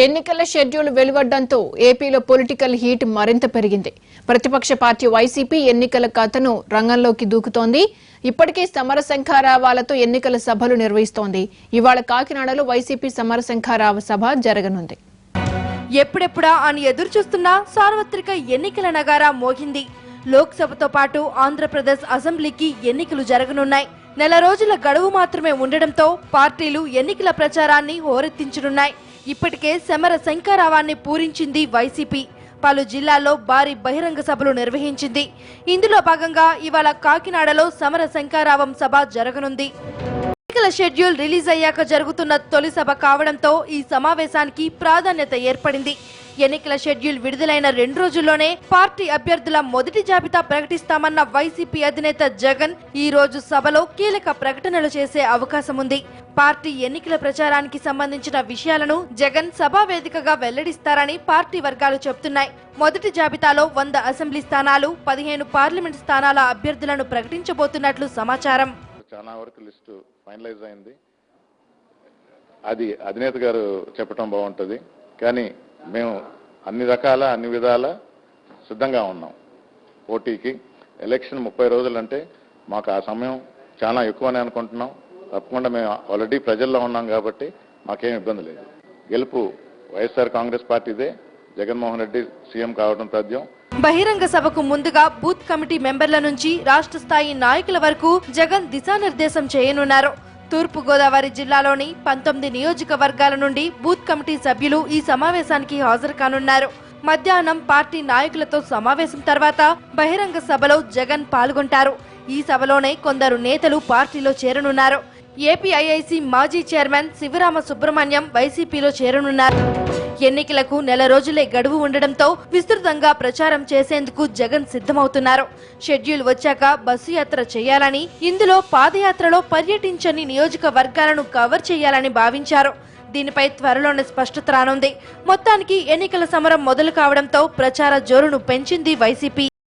ఎన్నికల షెడ్యూల్ వెలువడడంతో ఏపీలో political heat మరింత పెరిగింది. ప్రతిపక్ష పార్టీ వైసీపీ ఎన్నికల కథను రంగంలోకి దూకుతోంది. ఇప్పటికే సమరశంఖారావాలతో ఎన్నికల సభలు నిర్వహిస్తోంది. ఇవాళ కాకినాడలో వైసీపీ సమరశంఖారావ సభ జరగనుంది. ఎప్పుడెప్పుడా అని ఎదురుచూస్తున్న సార్వత్రిక ఎన్నికల నగారా మోగింది. లోక్సభతో పాటు ఆంధ్రప్రదేశ్ అసెంబ్లీకి ఎన్నికలు జరగనున్నాయి. నెల రోజుల గడువు మాత్రమే ఉండడంతో పార్టీలు ఎన్నికల ప్రచారాన్ని హోరెత్తించనున్నాయి. ఇప్పటికే సమర శంఖారావాన్ని పూరించింది వైసీపీ. పలు జిల్లాల్లో భారీ బహిరంగ సభలు నిర్వహించింది. ఇందులో భాగంగా ఇవాళ కాకినాడలో సమర శంఖారావం సభ జరగనుంది. ఎన్నికల షెడ్యూల్ రిలీజ్ అయ్యాక జరుగుతున్న తొలి సభ కావడంతో ఈ సమావేశానికి ప్రాధాన్యత ఏర్పడింది. ఎన్నికల షెడ్యూల్ విడుదలైన 2 రోజుల్లోనే పార్టీ అభ్యర్థుల మొదటి జాబితా ప్రకటిస్తామన్న వైసీపీ అధినేత జగన్ ఈ రోజు సభలో కీలక ప్రకటనలు చేసే అవకాశం ఉంది. పార్టీ ఎన్నికల ప్రచారానికి సంబంధించిన విషయాలను జగన్ సభా వేదికగా వెల్లడిస్తారని పార్టీ వర్గాలు చెబుతున్నాయి. మొదటి జాబితాలో 100 అసెంబ్లీ స్థానాలు, 15 పార్లమెంట్ స్థానాల అభ్యర్థులను ప్రకటించబోతున్నట్లు సమాచారం. చాలా వరకు లిస్టు ఫైనలైజ్ అయింది. అది అధినేత గారు చెప్పడం బాగుంటుంది. కానీ మేము అన్ని విధాల సిద్ధంగా ఉన్నాం. పోటీకి ఎలక్షన్ 30 రోజులు అంటే మాకు ఆ సమయం చాలా ఎక్కువనే అనుకుంటున్నాం. తప్పకుండా మేము ఆల్రెడీ ప్రజల్లో ఉన్నాం కాబట్టి మాకేం ఇబ్బంది లేదు. గెలుపు వైఎస్ఆర్ కాంగ్రెస్ పార్టీదే. జగన్మోహన్ రెడ్డి సీఎం కావడం తథ్యం. బహిరంగ సభకు ముందుగా బూత్ కమిటీ మెంబర్ల నుంచి రాష్ట్ర స్థాయి నాయకుల వరకు జగన్ దిశానిర్దేశం చేయనున్నారు. తూర్పు గోదావరి జిల్లాలోని 19 నియోజకవర్గాల నుండి బూత్ కమిటీ సభ్యులు ఈ సమావేశానికి హాజరు కానున్నారు. మధ్యాహ్నం పార్టీ నాయకులతో సమావేశం తర్వాత బహిరంగ సభలో జగన్ పాల్గొంటారు. ఈ సభలోనే కొందరు నేతలు పార్టీలో చేరనున్నారు. ఏపీఐఐసి మాజీ చైర్మన్ శివరామ సుబ్రహ్మణ్యం వైసీపీలో చేరనున్నారు. ఎన్నికలకు నెల రోజులే గడువు ఉండడంతో విస్తృతంగా ప్రచారం చేసేందుకు జగన్ సిద్ధమవుతున్నారు. షెడ్యూల్ వచ్చాక బస్సు యాత్ర చేయాలని, ఇందులో పాదయాత్రలో పర్యటించని నియోజకవర్గాలను కవర్ చేయాలని భావించారు. దీనిపై త్వరలోనే స్పష్టత రానుంది. మొత్తానికి ఎన్నికల సమరం మొదలు కావడంతో ప్రచార జోరును పెంచింది వైసీపీ.